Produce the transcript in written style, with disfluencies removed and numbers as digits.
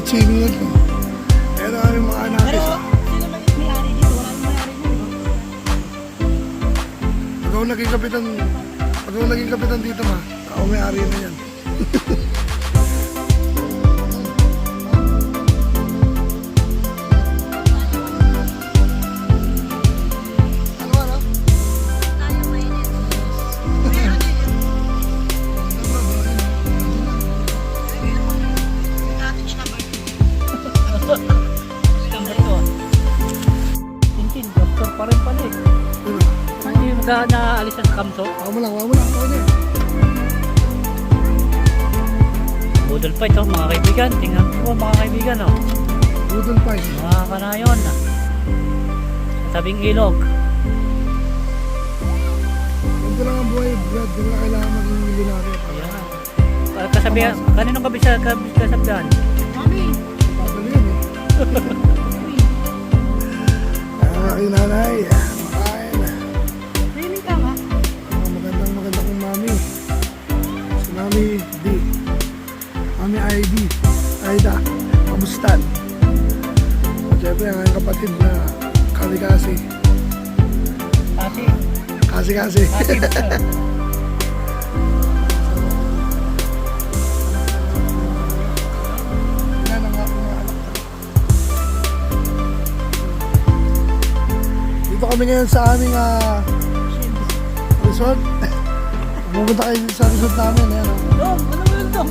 Chini yan. Pero yung mga anak Pero, isa. sino may-ari dito? Wala nang may-ari dito. Pag ako naging kapitan dito ma, ako may-ari na yan. Ano? Tayo mainit. Tintin, doktor pa rin pala eh. Hindi mo naaalis sa kamso. Ako mo lang. Ako niya. Budol pa ito mga kaibigan. Tingnan po mga kaibigan oh. Budol pa eh. Mga kanayon. Sa tabing ilog. Ganito lang ang buhay, Brad. Di ba kailangan maging milyonaryo? Ayan. Kasabihan, kaninong kasabihan? Mami, Papalo yan eh. Aking nanay, makain. rinig ka ba? Magandang kong mami. Si Mami D. Mami ID. Aida. Kamustan. At syempre ang aking kapatid na kasi. Kasi. Kasi. Yan ang aking mga anak. Dito kami ngayon sa aming resort. Pumunta kayo sa resort namin. Ayan, oh. Dom, ano mo yun Dom?